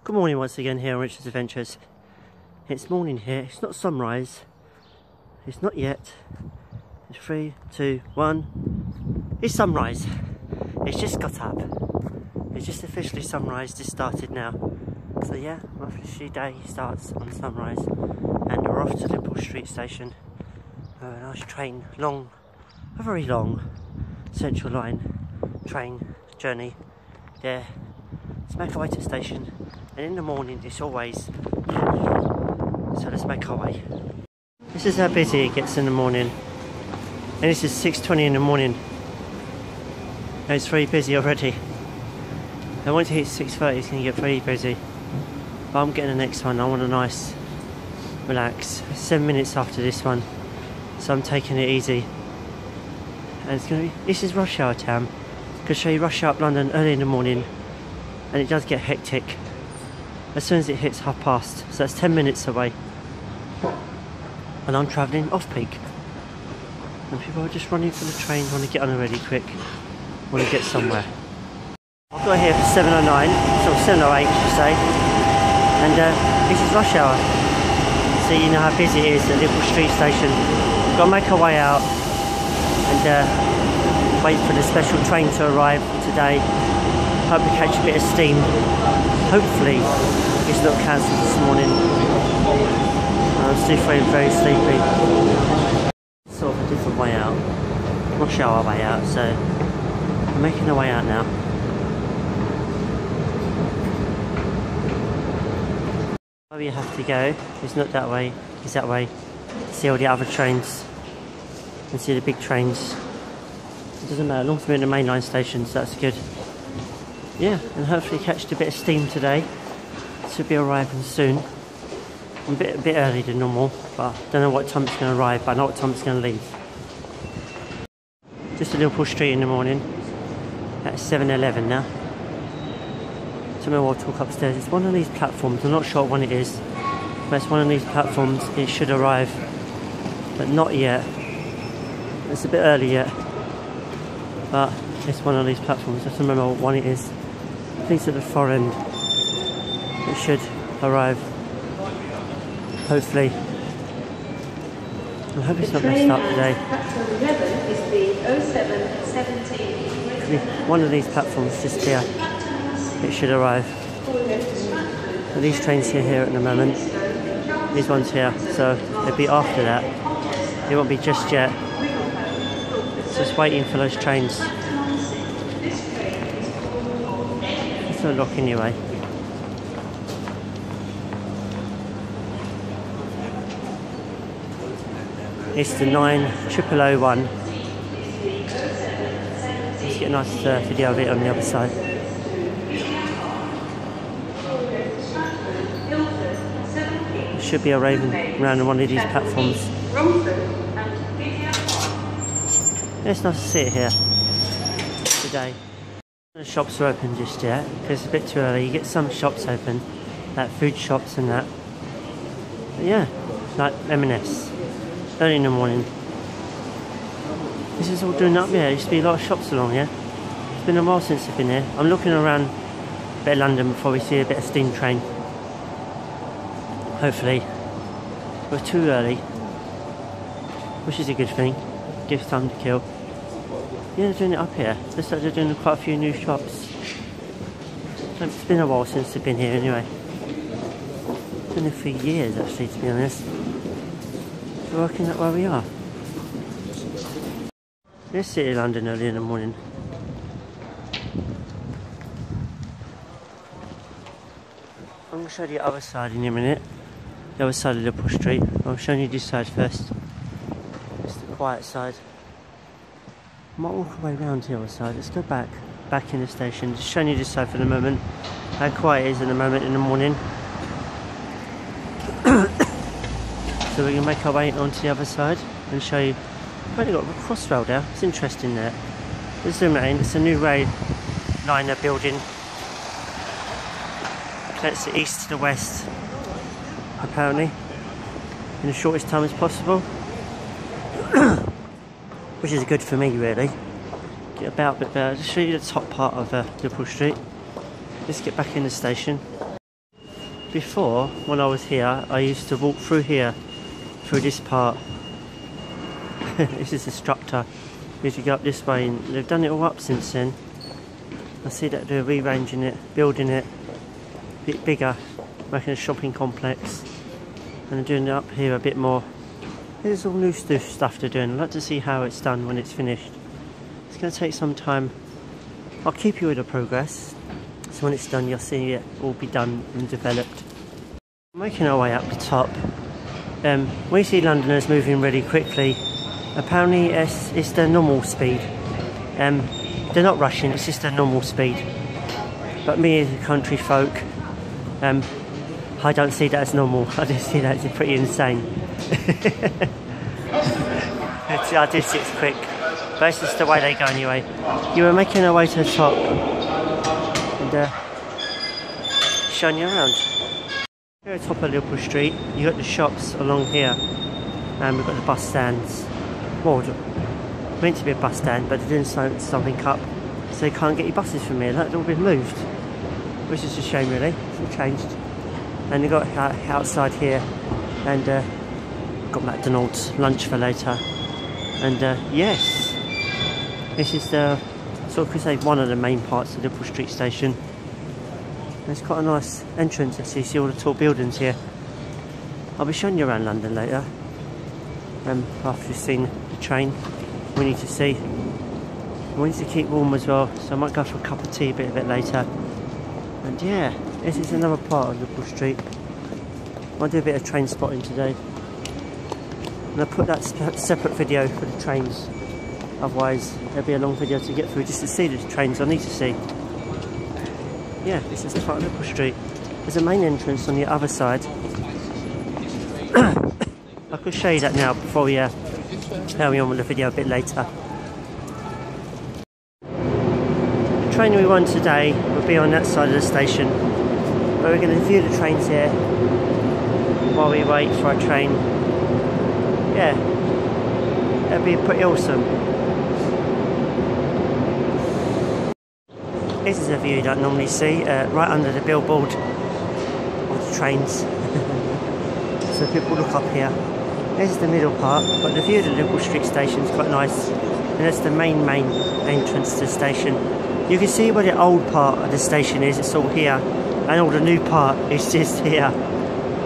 Good morning once again here on Richard's Adventures. It's morning here, it's not sunrise, it's not yet. It's 3, 2, 1. It's sunrise. It's just got up. It's just officially sunrise, just started now. So yeah, my official day starts on sunrise. And we're off to Liverpool Street station. A nice train, a very long Central Line train journey there. Let's make our way to the station. And in the morning it's always so let's make our way. This is how busy it gets in the morning, and this is 6:20 in the morning and it's very busy already. And once it hits 6:30 it's going to get very busy, but I'm getting the next one. I want a nice relax. 7 minutes after this one, so I'm taking it easy. And it's going to be, this is rush hour time. I'm going to show you rush hour up London early in the morning, and it does get hectic as soon as it hits 1:30, so that's 10 minutes away. And I'm travelling off peak. And people are just running for the train, want to get on already quick, want to get somewhere. I've got here for 7:09, so 7:08 to say. And this is rush hour. So you know how busy it is at Liverpool Street station. We've got to make our way out and wait for the special train to arrive today. Hope we catch a bit of steam. Hopefully it's not cancelled this morning. I'm still feeling very sleepy. Sort of a different way out. Rush hour way out, so we're making our way out now. Where you have to go is not that way, it's that way. See all the other trains and see the big trains. It doesn't matter, as long as we're in the mainline stations, that's good. Yeah, and hopefully catch a bit of steam today. Should be arriving soon. I'm a bit early than normal, but I don't know what time it's going to arrive, but I know what time it's going to leave. Just at Liverpool Street in the morning at 7:11 now. Tomorrow I'll talk upstairs. It's one of these platforms, I'm not sure what one it is, but it's one of these platforms. It should arrive, but not yet. It's a bit early yet, but it's one of these platforms. I don't remember what one it is. I think it's at the far end. It should arrive, hopefully. I hope it's not messed up today. Could be one of these platforms just here. It should arrive. So these trains here at the moment. These ones here, so it'll be after that. It won't be just yet. Just waiting for those trains. It's not lock anyway. It's the 9001. Let's get a nice video of it on the other side. It should be arriving around one of these platforms. It's nice to sit here today. The shops are open just yet because it's a bit too early. You get some shops open, like food shops and that. But yeah, like M&S, early in the morning. This is all doing up here. There used to be a lot of shops along here. It's been a while since I've been here. I'm looking around a bit of London before we see a bit of steam train. Hopefully. We're too early, which is a good thing. Gives time to kill. Yeah, they're doing it up here. Looks like they're doing quite a few new shops. It's been a while since they've been here anyway. It's been here for years actually, to be honest. We're working out where we are. This city of London early in the morning. I'm going to show you the other side in a minute. The other side of Liverpool Street. I'm showing you this side first. It's the quiet side. I might walk away round the other side. Let's go back in the station. Just showing you this side for the moment. How quiet it is in the moment in the morning. So we're going to make our way onto the other side and show you. I've only got a crossrail there. It's interesting there. Let's zoom that in. It's a new rail liner building. Connects the east to the west, apparently, in the shortest time as possible. Which is good for me, really. Get about a bit better. Just show you the top part of Liverpool Street. Let's get back in the station. before, when I was here, I used to walk through here, through this part. This is the structure. You used to go up this way, and they've done it all up since then. I see that they're rearranging it, building it a bit bigger, making a shopping complex, and they're doing it up here a bit more. There's all new stuff they're doing. I'd like to see how it's done when it's finished. It's going to take some time. I'll keep you with the progress, so when it's done you'll see it all be done and developed. Making our way up the top. We see Londoners moving really quickly. Apparently it's their normal speed. They're not rushing, it's just their normal speed. But me as a country folk, I don't see that as normal. I just see that as pretty insane. I do see it's quick, but it's just the way they go anyway. You were making our way to the top and showing you around. Here at the top of Liverpool Street, you've got the shops along here, and we've got the bus stands. Well, meant to be a bus stand, but they're doing something up, so you can't get your buses from here. That's all been moved, which is a shame really. It's all changed. And they've got outside here, and got McDonald's lunch for later. And yes, this is the sort of, could say, one of the main parts of Liverpool Street station. And it's quite a nice entrance. You see all the tall buildings here. I'll be showing you around London later. After you've seen the train, we need to see. We need to keep warm as well, so I might go for a cup of tea a bit later. And yeah, this is another part of Liverpool Street. I'll do a bit of train spotting today. And I'll put that separate video for the trains. Otherwise, there'll be a long video to get through just to see the trains I need to see. Yeah, this is the part of Liverpool Street. There's a main entrance on the other side. I could show you that now before we carry on with the video a bit later. The train we want today will be on that side of the station, but we're going to view the trains here while we wait for our train. Yeah, that'd be pretty awesome. This is a view you don't normally see, right under the billboard of the trains. So people look up here. This is the middle part, but the view of the Liverpool Street station is quite nice, and that's the main entrance to the station. You can see where the old part of the station is, it's all here, and all the new part is just here.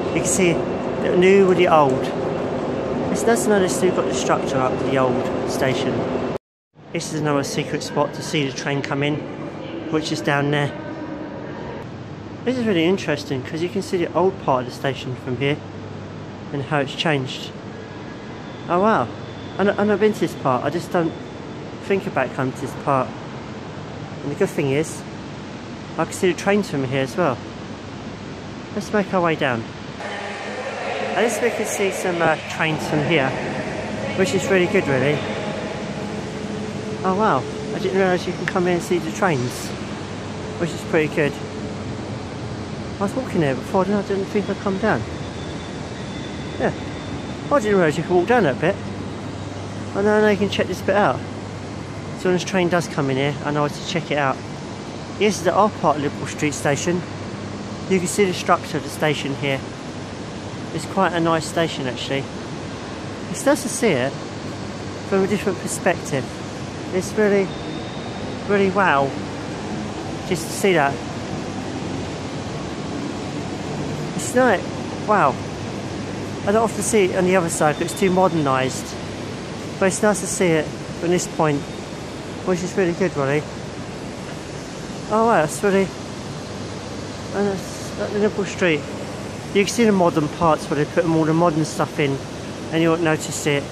You can see the new with the old. It's nice to know they've still got the structure up with the old station. This is another secret spot to see the train come in, which is down there. This is really interesting because you can see the old part of the station from here and how it's changed. Oh wow, and I've been to this part, I just don't think about coming to this part. And the good thing is, I can see the trains from here as well. Let's make our way down. At least we can see some trains from here, which is really good really. Oh wow, I didn't realise you can come in and see the trains, which is pretty good. I was walking there before and I didn't think I'd come down. Yeah, I didn't realise you could walk down that bit. And now you can check this bit out. So when this train does come in here, I know to check it out. This is the old part of Liverpool Street station. You can see the structure of the station here. It's quite a nice station actually. It's nice to see it from a different perspective. It's really, really wow, just to see that. It's like, wow. I don't often see it on the other side because it's too modernised. But it's nice to see it from this point, which is really good really. Oh wow, that's really... And that's at Liverpool Street. You can see the modern parts where they put all the modern stuff in and you won't notice it,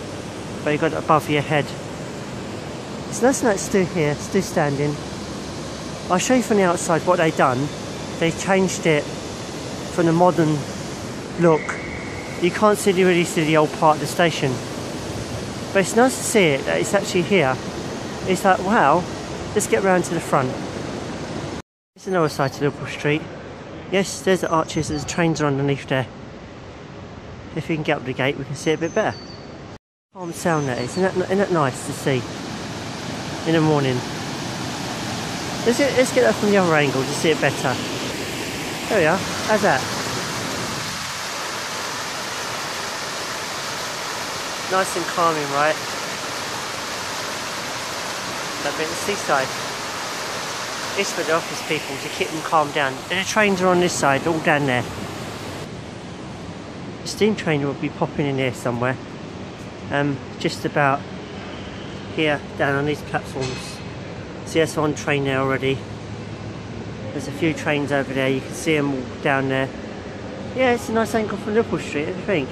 but you've got it above your head. It's nice that it's still here, still standing. I'll show you from the outside what they've done. They changed it from the modern look. You can't really see the old part of the station. But it's nice to see it, that it's actually here. It's like, wow, let's get round to the front. It's another side to Liverpool Street. Yes, there's the arches, there's the trains are underneath there. If we can get up the gate, we can see it a bit better. Calm sound that is, isn't that nice to see in the morning? Let's get that from the other angle to see it better. There we are, how's that? Nice and calming, right? That bit of the seaside. It's for the office people to keep them calm down. And the trains are on this side, all down there. The steam train will be popping in here somewhere. Just about here, down on these platforms. See, that's one train there already. There's a few trains over there, you can see them all down there. Yeah, it's a nice angle from Liverpool Street, what do you think?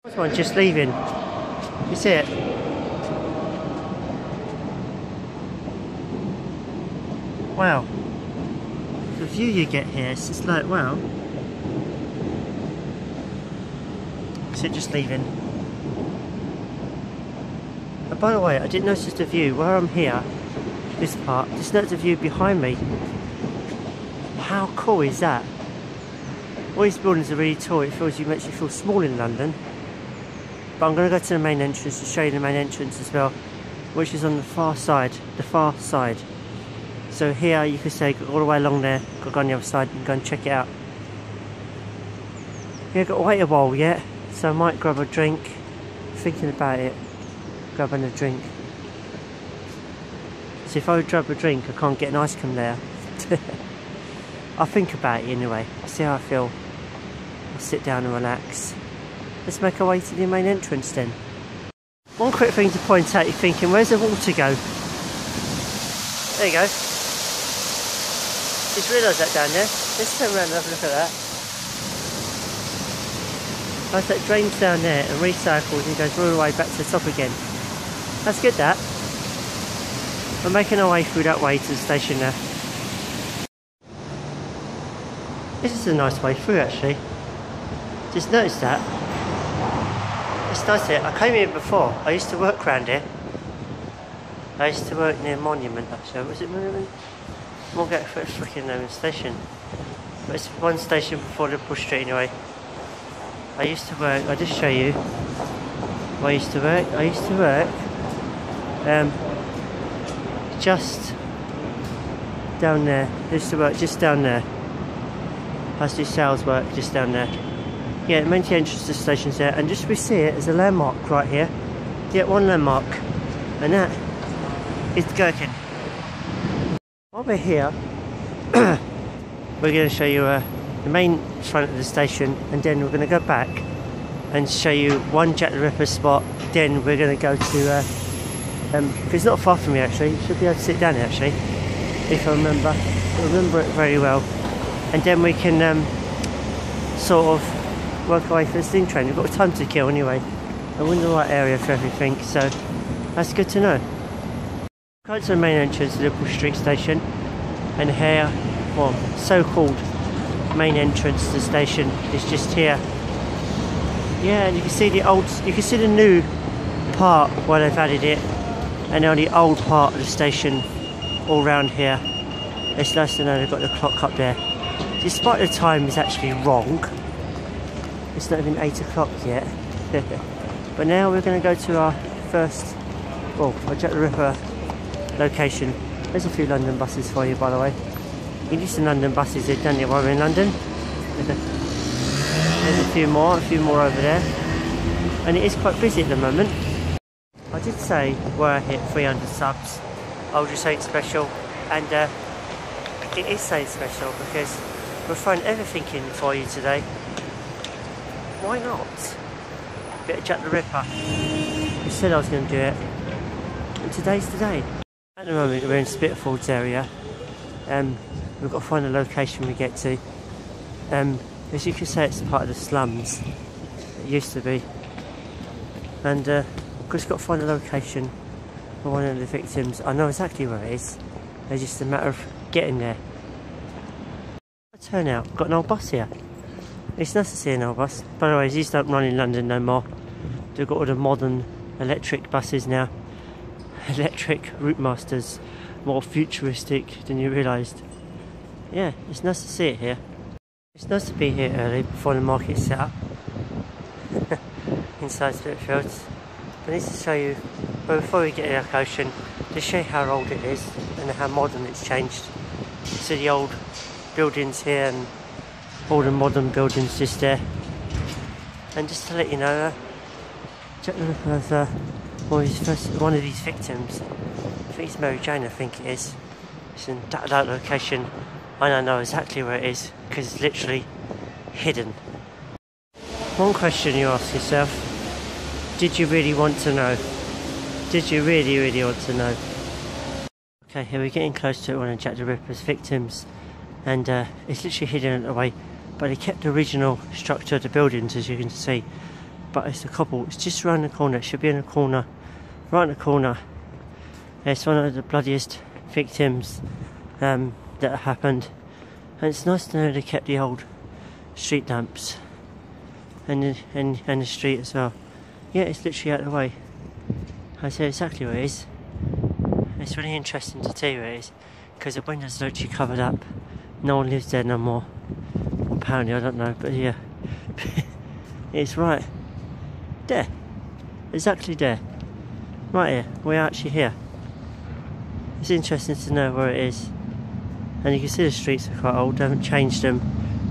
There's one just leaving. You see it? Wow. The view you get here, it's just like, wow. Is it just leaving? And by the way, I didn't notice the view. Where I'm here, this part, just notice the view behind me. How cool is that? All these buildings are really tall. It makes you feel small in London. But I'm going to go to the main entrance to show you the main entrance as well, which is on the far side. The far side. So here you could say, go all the way along there, got to go on the other side and go and check it out. Yeah, I've got to wait a while yet, so I might grab a drink. Thinking about it, grabbing a drink. So if I grab a drink, I can't get an ice cream there. I'll think about it anyway, see how I feel. I'll sit down and relax. Let's make our way to the main entrance then. One quick thing to point out, you're thinking, where's the water go? There you go. Just realised that down there. Let's turn around and have a look at that. Like that drains down there and recycles and goes all the way back to the top again. That's good, that. We're making our way through that way to the station now. This is a nice way through actually. Just noticed that. It's nice here. I came here before. I used to work around here. I used to work near Monument actually. Was it Monument? I won't get a freaking name of the station. But it's one station before Liverpool Street anyway. I used to work, I'll just show you where I used to work. I used to work just down there. I used to work just down there. I used to do sales work just down there. Yeah, the main entrance to the station's there, and just we see it as a landmark right here. Yeah, one landmark, and that is the Gherkin. While we're here, we're going to show you the main front of the station, and then we're going to go back and show you one Jack the Ripper spot. Then we're going to go to it's not far from here actually. You should be able to sit down here actually, if I remember it very well. And then we can sort of work our way for the steam train. We've got time to kill anyway, and we're in the right area for everything, so that's good to know. Go to the main entrance of Liverpool Street station, and here, well, so-called main entrance to the station is just here. Yeah, and you can see the new part where they've added it, and now the old part of the station all round here. It's nice to know they've got the clock up there. Despite the time is actually wrong. It's not even 8 o'clock yet. But now we're going to go to our first, well, our Jack the Ripper location. There's a few London buses for you, by the way. You need some London buses here, don't you, while we're in London? There's a few more over there. And it is quite busy at the moment. I did say where I hit 300 subs, I would just say it's special. And it is saying special because we're throwing everything in for you today. Why not? Bit of Jack the Ripper. I said I was going to do it. And today's the day. At the moment we're in Spitalfields area. We've got to find a location we get to. As you can say, it's part of the slums. It used to be. And we've just got to find a location for one of the victims. I know exactly where it is. It's just a matter of getting there. Turnout, got an old bus here. It's nice to see an old bus. By the way, these don't run in London no more. They've got all the modern electric buses now. Electric route masters, more futuristic than you realised. Yeah, it's nice to see it here. It's nice to be here early before the market's set up. Inside Spitalfields. I need to show you, well, before we get to the ocean, to show you how old it is and how modern it's changed. See the old buildings here and all the modern buildings just there. And just to let you know, Jack the Ripper has one of these victims. I think it's Mary Jane, I think it is. It's in that location. I don't know exactly where it is because it's literally hidden. One question you ask yourself: did you really want to know? Did you really want to know? Okay, here we're getting close to one of Jack the Ripper's victims, and it's literally hidden away. But they kept the original structure of the buildings, as you can see. But it's a couple. It's just around the corner. It should be in the corner, right in the corner. It's one of the bloodiest victims that happened, and it's nice to know they kept the old street lamps and the street as well. Yeah, it's literally out of the way. I say exactly where it is. It's really interesting to see where it is because the windows are literally covered up. No one lives there no more. Apparently, I don't know, but yeah, it's right there, exactly there, right here. We're actually here. It's interesting to know where it is, and you can see the streets are quite old. They haven't changed them;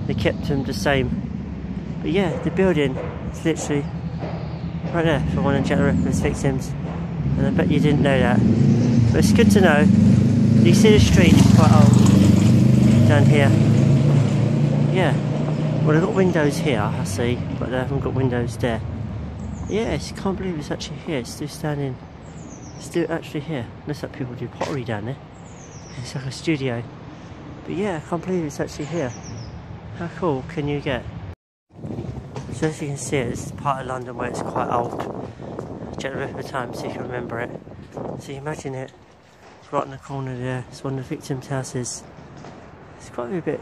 they kept them the same. But yeah, the building is literally right there for one of Jack the Ripper's victims, and I bet you didn't know that. But it's good to know. You see the street is quite old down here. Yeah, well they've got windows here, I see, but they haven't got windows there. Yes, I can't believe it's actually here. It's still standing. It's still actually here. Looks like people do pottery down there. It's like a studio. But yeah, I can't believe it's actually here. How cool can you get? So as you can see, it's part of London where it's quite old. Jack the Ripper time, so you can remember it. So you imagine it. It's right in the corner there. It's one of the victims' houses. It's quite a bit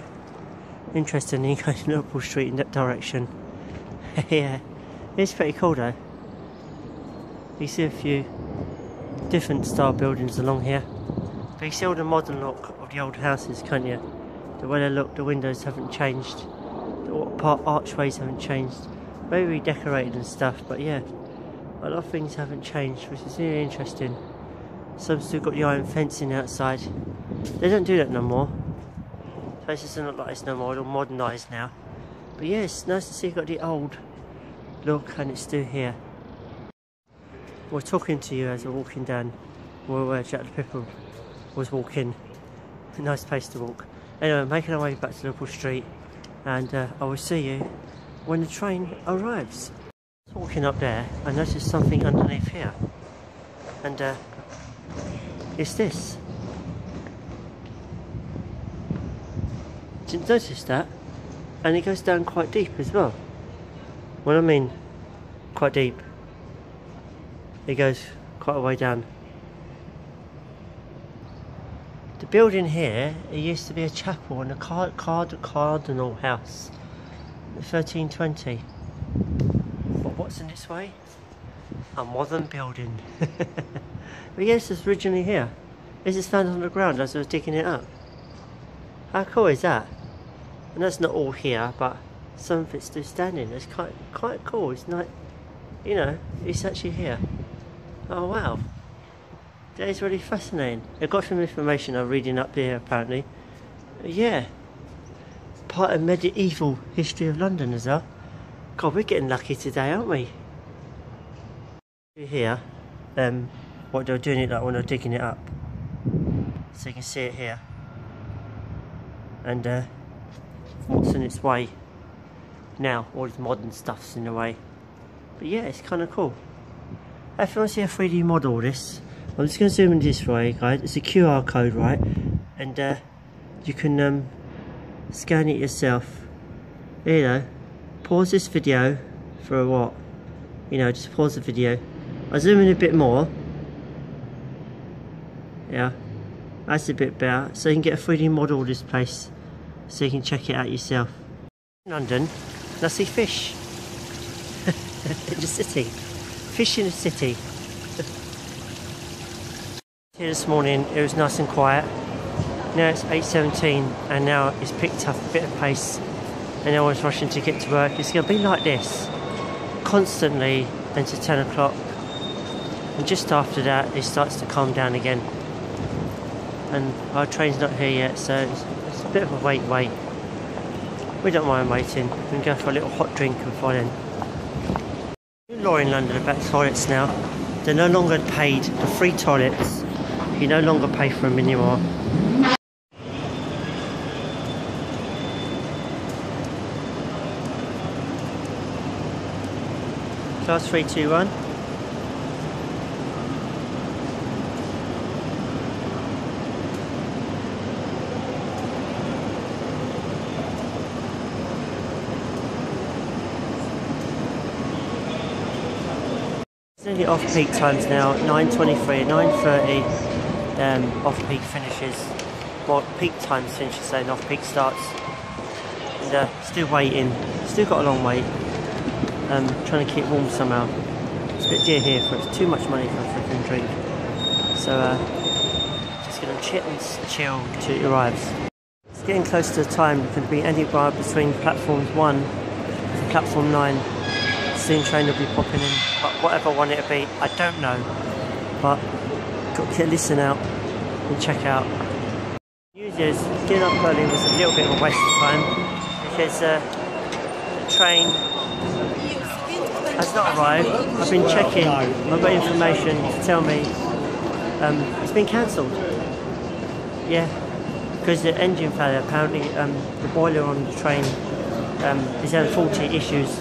interesting. You go to Liverpool Street in that direction. Yeah, it's pretty cool though. You see a few different style buildings along here, but you see all the modern look of the old houses, can't you? The way they look, the windows haven't changed, the archways haven't changed, maybe redecorated and stuff, but yeah, a lot of things haven't changed, which is really interesting. Some still got the iron fencing outside. They don't do that no more. Places are not like this no more, they're all modernised now. But yeah, it's nice to see you've got the old look and it's still here. We're talking to you as we're walking down where Jack the Ripper was walking. A nice place to walk. Anyway, making our way back to Liverpool Street, and I will see you when the train arrives. Walking up there, I noticed something underneath here, and it's this. Didn't notice that, and it goes down quite deep as well. What I mean, quite deep. It goes quite a way down. The building here, it used to be a chapel and a cardinal house. 1320. But what's in this way? A modern building. But yes, it's originally here. This is found on the ground as I was digging it up. How cool is that? And that's not all here, but some of it's still standing. It's quite cool. It's not, you know, it's actually here. Oh wow, that is really fascinating. I got some information I'm reading up here apparently. Yeah, part of medieval history of London as well. God, we're getting lucky today, aren't we? Here, what they're doing it like when they're digging it up. So you can see it here. And what's in its way now, all this modern stuff's in the way. But yeah, it's kind of cool. If you want to see a 3D model of this, I'm just going to zoom in this way, guys. It's a QR code, right? And you can scan it yourself. There you go. Pause this video for a what? You know, just pause the video. I'll zoom in a bit more. Yeah, that's a bit better. So you can get a 3D model of this place, so you can check it out yourself. In London, and I see fish in the city. Fish in the city. Here this morning it was nice and quiet. Now it's 8:17 and now it's picked up a bit of pace and everyone's rushing to get to work. It's going to be like this constantly until 10 o'clock, and just after that it starts to calm down again. And our train's not here yet, so it's a bit of a wait. We don't mind waiting. We can go for a little hot drink before then. law in London about toilets now. They're no longer paid. The free toilets, you no longer pay for them anymore. Class 321. It's nearly off-peak times now, 9:23, 9:30 off-peak finishes. Well, peak times finishes, saying off-peak starts. And still waiting, still got a long wait. Trying to keep warm somehow. It's a bit dear here for it's too much money for a freaking drink. So just gonna chill and chill till it arrives. It's getting close to the time. It could be anywhere between platforms 1 and platform 9. Soon train will be popping in, but whatever one it'll be, I don't know. But got to listen out and check out. News is getting up early was a little bit of a waste of time because the train has not arrived. I've been checking, I've got information to tell me it's been cancelled. Yeah, because the engine failure, apparently the boiler on the train is having faulty issues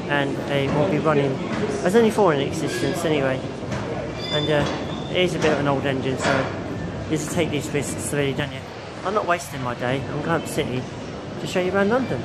and they won't be running. There's only 4 in existence anyway, and it is a bit of an old engine, so you just take these risks really, don't you? I'm not wasting my day, I'm going up the city to show you around London.